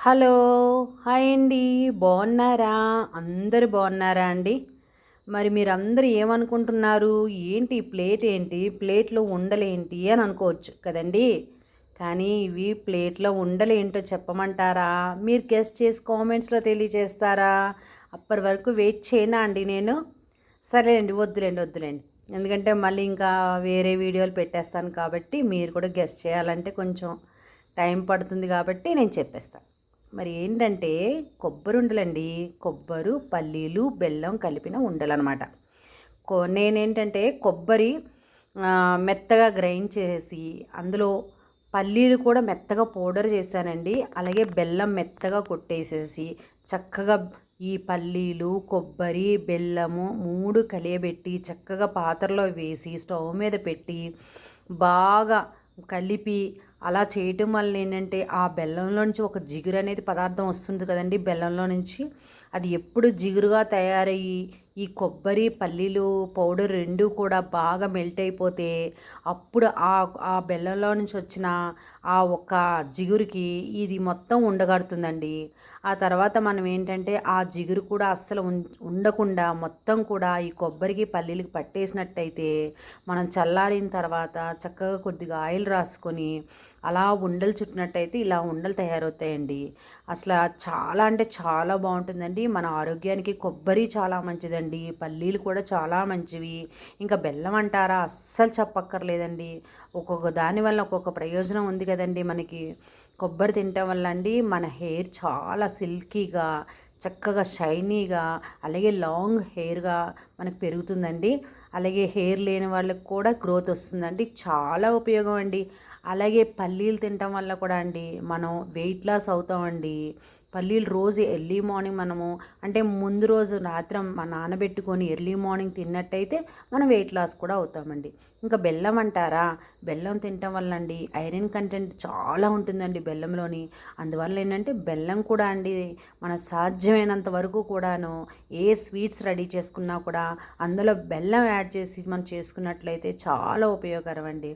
Hello. Hi అండి. బాగున్నారా? అందరు బాగున్నారా అండి? మరి మీరందరూ ఏమనుకుంటున్నారు? ఏంటి ప్లేట్ ఏంటి? ప్లేట్లో ఉండలేంటి అని అనుకోవచ్చు కదండి. కానీ ఇవి ప్లేట్లో ఉండలేంటో చెప్పమంటారా? మీరు గెస్ట్ చేసి కామెంట్స్లో తెలియచేస్తారా? అప్పటి వరకు వెయిట్ చేయనా అండి నేను? సరేలేండి, వద్దులేండి. ఎందుకంటే మళ్ళీ ఇంకా వేరే వీడియోలు పెట్టేస్తాను కాబట్టి మీరు కూడా గెస్ట్ చేయాలంటే కొంచెం టైం పడుతుంది కాబట్టి నేను చెప్పేస్తాను. మరి ఏంటంటే కొబ్బరి ఉండలండి. కొబ్బరి, పల్లీలు, బెల్లం కలిపిన ఉండలన్నమాట. నేనేంటంటే కొబ్బరి మెత్తగా గ్రైండ్ చేసి అందులో పల్లీలు కూడా మెత్తగా పౌడర్ చేశానండి. అలాగే బెల్లం మెత్తగా కొట్టేసేసి చక్కగా ఈ పల్లీలు, కొబ్బరి, బెల్లము 3 కలియబెట్టి చక్కగా పాత్రలో వేసి స్టవ్ మీద పెట్టి బాగా కలిపి అలా చేయటం వల్ల ఏంటంటే ఆ బెల్లంలో నుంచి ఒక జిగురు అనేది పదార్థం వస్తుంది కదండి. బెల్లంలో నుంచి అది ఎప్పుడు జిగురుగా తయారయ్యి ఈ కొబ్బరి, పల్లీలు పౌడర్ రెండు కూడా బాగా మెల్ట్ అయిపోతే అప్పుడు ఆ బెల్లంలో నుంచి వచ్చిన ఆ ఒక్క జిగురుకి ఇది మొత్తం ఉండగడుతుందండి. ఆ తర్వాత మనం ఏంటంటే ఆ జిగురు కూడా అస్సలు ఉండకుండా మొత్తం కూడా ఈ కొబ్బరికి, పల్లీలకి పట్టేసినట్టయితే మనం చల్లారిన తర్వాత చక్కగా కొద్దిగా ఆయిల్ రాసుకొని అలా ఉండలు చుట్టినట్టయితే ఇలా ఉండలు తయారవుతాయండి. అసలు చాలా అంటే చాలా బాగుంటుందండి. మన ఆరోగ్యానికి కొబ్బరి చాలా మంచిదండి. పల్లీలు కూడా చాలా మంచివి. ఇంకా బెల్లం అంటారా, అస్సలు చెప్పక్కర్లేదండి. ఒక్కొక్క దానివల్ల ఒక్కొక్క ప్రయోజనం ఉంది కదండి మనకి. కొబ్బరి తినటం వల్ల అండి మన హెయిర్ చాలా సిల్కీగా, చక్కగా షైనీగా, అలాగే లాంగ్ హెయిర్గా మనకు పెరుగుతుందండి. అలాగే హెయిర్ లేని వాళ్ళకి కూడా గ్రోత్ వస్తుందండి. చాలా ఉపయోగం అండి. అలాగే పల్లీలు తినటం వల్ల కూడా అండి మనం వెయిట్ లాస్ అవుతామండి. పల్లీలు రోజు ఎర్లీ మార్నింగ్ మనము అంటే ముందు రోజు రాత్రి నానబెట్టుకొని ఎర్లీ మార్నింగ్ తిన్నట్టయితే మనం వెయిట్ లాస్ కూడా అవుతామండి. ఇంకా బెల్లం అంటారా, బెల్లం తినటం వల్ల అండి ఐరన్ కంటెంట్ చాలా ఉంటుందండి బెల్లంలోని. అందువల్ల ఏంటంటే బెల్లం కూడా అండి మన సాధ్యమైనంత వరకు కూడాను ఏ స్వీట్స్ రెడీ చేసుకున్నా కూడా అందులో బెల్లం యాడ్ చేసి మనం చేసుకున్నట్లయితే చాలా ఉపయోగకరం అండి.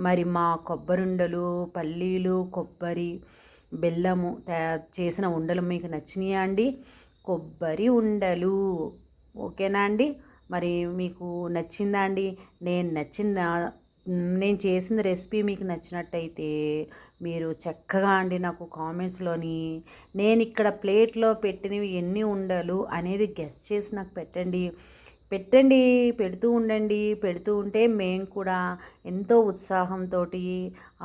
మరి మా కొబ్బరుండలు, పల్లీలు, కొబ్బరి, బెల్లము చేసిన ఉండలు మీకు నచ్చినాయా అండి? కొబ్బరి ఉండలు ఓకేనా అండి? మరి మీకు నచ్చిందా అండి? నేను చేసిన రెసిపీ మీకు నచ్చినట్టయితే మీరు చక్కగా అండి నాకు కామెంట్స్లోని నేను ఇక్కడ ప్లేట్లో పెట్టినవి ఎన్ని ఉండలు అనేది గెస్ చేసి నాకు పెట్టండి. పెడుతూ ఉంటే మేము కూడా ఎంతో ఉత్సాహంతో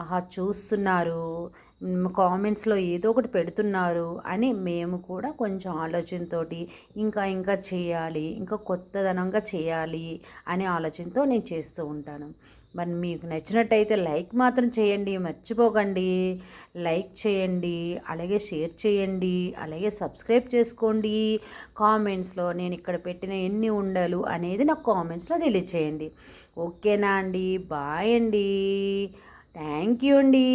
ఆహా చూస్తున్నారు, కామెంట్స్లో ఏదో ఒకటి పెడుతున్నారు అని మేము కూడా కొంచెం ఆలోచనతో ఇంకా చేయాలి, ఇంకా కొత్తదనంగా చేయాలి అనే ఆలోచనతో నేను చేస్తూ ఉంటాను. మరి మీకు నచ్చినట్టయితే లైక్ మాత్రం చేయండి, మర్చిపోకండి. లైక్ చేయండి, అలాగే షేర్ చేయండి, అలాగే సబ్స్క్రైబ్ చేసుకోండి. కామెంట్స్లో నేను ఇక్కడ పెట్టిన ఎన్ని ఉండాలు అనేది నాకు కామెంట్స్లో తెలియచేయండి. ఓకేనా అండి? బాయ్ అండి. థ్యాంక్ యూ అండి.